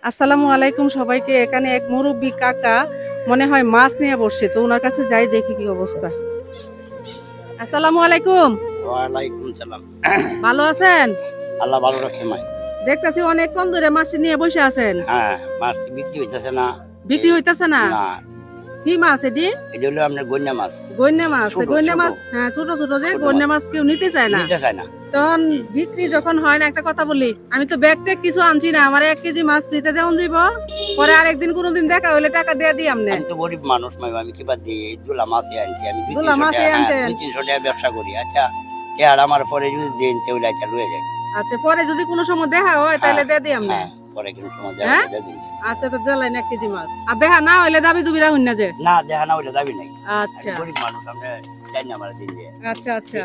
আসসালামু আলাইকুম সবাইকে। এখানে এক মুরব্বী কাকা মনে হয় মাছ নিয়ে বসছে, তো ওনার কাছে যাই দেখি কি অবস্থা। আসসালামু আলাইকুম। ওয়ালাইকুম সালাম। ভালো আছেন? আল্লাহ ভালো রাখছে মাই। দেখতেছি অনেকক্ষণ ধরে মাছ নিয়ে বসে আছেন। হ্যাঁ, মাছ বিক্রি হইতেছে না। বিক্রি হইতাছে না? না, কি মাছ এটি? এটা হলো আপনার গন্যা মাছ। গন্যা মাছ। ছোট, গন্যা ছোট। মাছ, হ্যাঁ ছোট ছোট যে ছোট গন্যা মাছ কেউ নিতে চায় না। নিতে চায় না। তখন বিক্রি যখন হয় না, একটা কথা বলি, আমি তো ব্যাগ ট্যাগ কিছু আনছি না, আমার 1 কেজি মাছ ফ্রিতে দেওয়া দিব, পরে আরেকদিন কোনোদিন দেখা হইলে টাকা দিয়ে দিই। আমনে আমি তো গরিব মানুষ মাই, আমি কি বাদ দিই? এই দুলা মাছই আনছি আমি। দুলা মাছই আনছেন? 200-300 টাকা ব্যবসা করি। আচ্ছা, আর আমার পরে যদি দিন তেউলা একটা লয়ে যায়। আচ্ছা, পরে যদি কোনো সময় দেখা হয় তাহলে দিয়ে দিই আমনে। হ্যাঁ, পরে কিন্তু সময় হ্যাঁ? দিয়ে দিন। আচ্ছা, তো দিলাইন 1 কেজি মাছ। আর দেখা না হইলে দাবি দুবিরা হইন না যে। না, দেখা না হইলে দাবি নাই। আচ্ছা আমি গরিব মানুষ, আমরা জানি না আমার দিন দিয়ে। আচ্ছা আচ্ছা।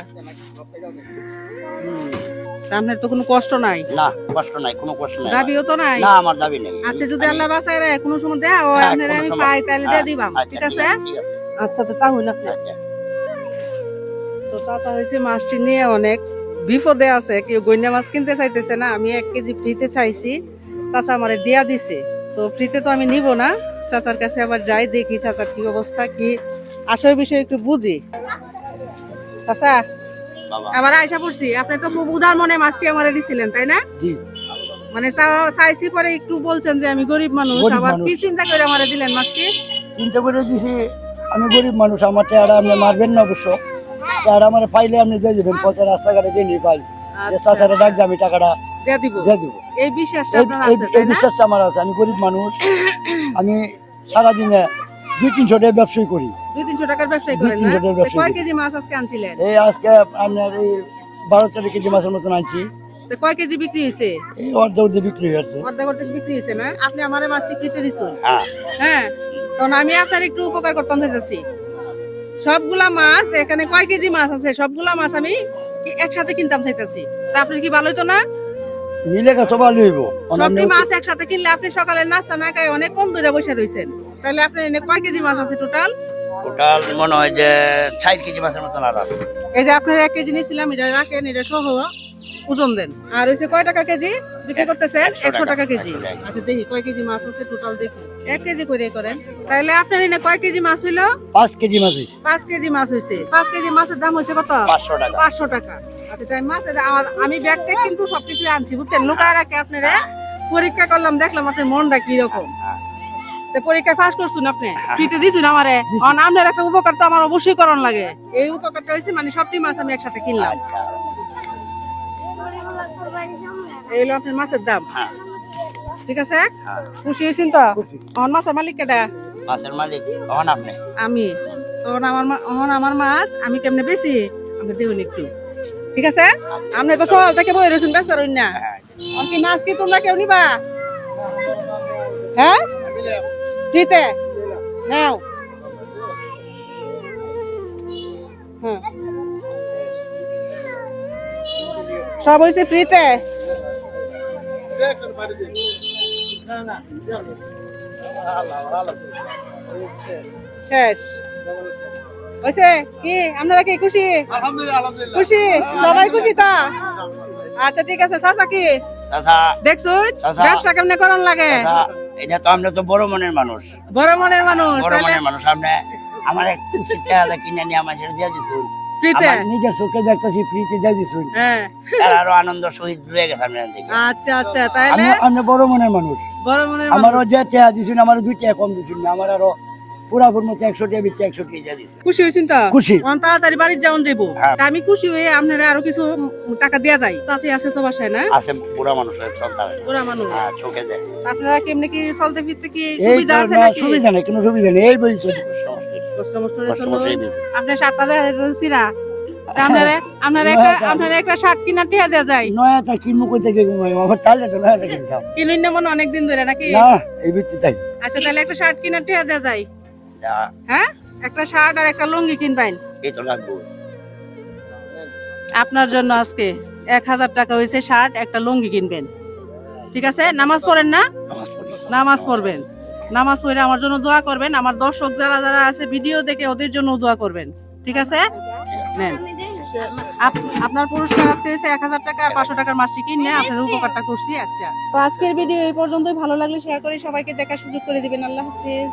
আপনার তো কোনো কষ্ট নাই? না, কষ্ট নাই, কোনো কষ্ট নাই। দাবিও তো নাই? না, আমার দাবি নাই। আচ্ছা, যদি আল্লাহ বাঁচায় রে কোনো সময় দেখা হয় হ্যাঁ, আপনারা কোনো আমি সময়। পাই তাহলে দিয়ে দিবাম, আচ্ছা, ঠিক আছে? ঠিক আছে। আচ্ছা, তো তা হইন আপনি। আচ্ছা। তো চাচা হয়েছে মাছটি নিয়ে অনেক বিপদে আছে, কেউ গন্যা মাছ কিনতে চাইতেছে না। আমি 1 কেজি ফ্রিতে চাইছি, চাচা আমারে দিয়া দিছে। তো ফ্রিতে তো আমি নিব না, চাচার কাছে আবার যাই দেখি চাচার কি অবস্থা, কি আসল বিষয় একটু বুঝি। চাচা বাবা। আবার আয়সা পড়ছি, আপনি তো খুব উদার মনে মাছটি আমারে দিছিলেন, তাই না? জি। মানে চাইছি পরে একটু বলছেন যে আমি গরিব মানুষ, গরিব আবার মানুষ। কি চিন্তা করে আমারে দিলেন মাছটি? চিন্তা করে দিছি আমি গরিব মানুষ, আমার টাকা আপনি মারবেন না অবশ্য। টাকা আমার পাইলে আপনি দিয়ে দেবেন, পথে রাস্তাঘাটে দিয়ে পাই যে আচ্ছা, চাচারে ডাক দিয়ে আমি টাকাটা দিয়ে দিব। দিয়ে দিব। এই বিশ্বাসটা আপনার এই আছে, তাই না? বিশ্বাসটা আমার আছে। আমি গরিব মানুষ, আমি সারাদিনে 200-300 টাকা ব্যবসায়ী করি। 200-300 টাকার ব্যবসায়ী করেন 200-300 না? টাকার তো ব্যবসায়ী কয় করি। কেজি মাছ আজকে আনছিলেন? এই আজকে আপনার এই 12-13 কেজি মাছের মতন আনছি। তো কয় কেজি বিক্রি হয়েছে? এই অর্ধে বিক্রি হয়েছে। অর্ধেক বিক্রি হয়েছে না? আপনি আমারে মাছটি ফ্রিতে দিছেন। হ্যাঁ, হ্যাঁ, তখন আমি আপনার একটু উপকার করতাম চাইতেছি। সবগুলা মাছ এখানে কয় কেজি মাছ আছে, সবগুলা মাছ আমি একসাথে কিনতাম চাইতেছি। তা আপনার কি ভালো হইতো না? মিলে গেছে ভালো হইব। সবটি মাছ একসাথে কিনলে আপনি সকালে নাস্তা না খাই অনেক কম দূরে বসে রয়েছেন, তাহলে আপনি এনে কয় কেজি মাছ আছে টোটাল? টোটাল মনে হয় যে 4 কেজি মাছের মতন আর আছে। এই যে আপনার 1 কেজি নিয়েছিলাম, এটা রাখেন, এটা সহ ওজন দেন। আর হইছে কয় টাকা কেজি বিক্রি করতেছেন? 100 টাকা কেজি। আচ্ছা, দেখি কয় কেজি মাছ আছে টোটাল, দেখি 1 কেজি করে করেন। তাহলে আপনার এনে কয় কেজি মাছ হইলো? 5 কেজি মাছ হইছে। 5 কেজি মাছ হইছে। 5 কেজি মাছের দাম হইছে কত? 500 টাকা। 500 টাকা। আচ্ছা, তাই মাছের আমি ব্যাগটা কিন্তু সবকিছু আনছি, বুঝছেন? লুকায় রাখে আপনারা পরীক্ষা করলাম, দেখলাম আপনার মনটা কি রকম। তো পরীক্ষা পাস করছুন আপনি, ফ্রিতে দিছুন আমারে। আপনার একটা উপকার তো আমার অবশ্যই করণ লাগে। এই উপকারটা হইছে মানে সবটি মাছ আমি একসাথে কিনলাম। এই হলো আপনার মাছের দাম, ঠিক আছে? খুশি হয়েছেন তো? আমার মাছের মালিক কেডা? মাছের মালিক তখন আপনি। আমি। তখন আমার মাছ আমি কেমনে বেশি আপনি দেবেন একটু, ঠিক আছে? আপনি তো সকাল থেকে বই রয়েছেন, ব্যস্ত রইন না। কি মাছ কি তোমরা কেউ নিবা? হ্যাঁ, ফ্রিতে নাও। হ্যাঁ, সব হয়েছে ফ্রিতে। শেষ হয়েছে কি? আপনারা কি খুশি? খুশি, সবাই খুশি তা? আচ্ছা, ঠিক আছে। চাচা কি চাচা দেখছুন চাচা, ব্যবসা কেমনে করন লাগে? চাচা, এটা তো আমরা তো বড় মনের মানুষ। বড় মনের মানুষ, বড় তাহলে মনের মানুষ। আপনি আমার একটু টাকা কিনে নিয়ে আমার সেটা দিয়ে দিছুন। ফ্রিতে? আমার নিজের চোখে দেখতেছি ফ্রিতে দিয়ে দিছুন। হ্যাঁ, তার আরো আনন্দ সহিত রয়ে গেছে আপনার থেকে। আচ্ছা আচ্ছা, তাহলে আমি বড় মনের মানুষ। বড় মনের মানুষ। আমারও যে টাকা দিছুন, আমার 2 টাকা কম দিছুন না, আমার আরো পুরাপুর মতো 100 টাকা বেশি 100 টাকা দিয়ে দিছুন। খুশি হয়েছেন তো? খুশি। অন তাড়াতাড়ি বাড়ি যাওন যাবো। হ্যাঁ। তা আমি খুশি হয়ে আপনারা আরো কিছু টাকা দেয়া যায়। চাচি আছে তো বাসায় না? আছে, বুড়া মানুষের সন্তান। ওরা মানুষ। হ্যাঁ, চোখে দেয়। আপনারা কেমনে কি চলতে ফিরতে কি এই সুবিধা আছে না, নাকি? সুবিধা নেই, কোনো সুবিধা নেই। এই বই চলি কষ্ট মষ্ট কষ্ট মষ্ট এই বেশি। আপনার শার্টটা দেখা যাচ্ছে না? আপনারা একটা শার্ট কিনা টিয়া দেয়া যায়। নয়াটা কিনবো কই থেকে ঘুমাই, আমার তাহলে তো নয়াটা কিনতাম কিনুন না মনে অনেকদিন ধরে নাকি? না, এই ভিত্তি তাই। আচ্ছা, তাহলে একটা শার্ট কিনা টিয়া দেয়া যায়। যা, হ্যাঁ, একটা শার্ট আর একটা লুঙ্গি কিনবেন। এই তো লাগবো। আপনার জন্য আজকে 1000 টাকা হয়েছে, শার্ট একটা লুঙ্গি কিনবেন, ঠিক আছে? নামাজ পড়েন না? নামাজ পড়ি। নামাজ পড়বেন। নামাজ পড়ে আমার জন্য দোয়া করবেন। আমার দর্শক যারা যারা আছে ভিডিও দেখে ওদের জন্য দোয়া করবেন, ঠিক আছে? নেন। আপনার পুরস্কার আজকে হয়েছে 1000 টাকা আর 500 টাকার মাছটি কিনে আপনার উপকারটা করছি। আচ্ছা, তো আজকের ভিডিও এই পর্যন্তই। ভালো লাগলে শেয়ার করে সবাইকে দেখার সুযোগ করে দিবেন। আল্লাহ হাফেজ।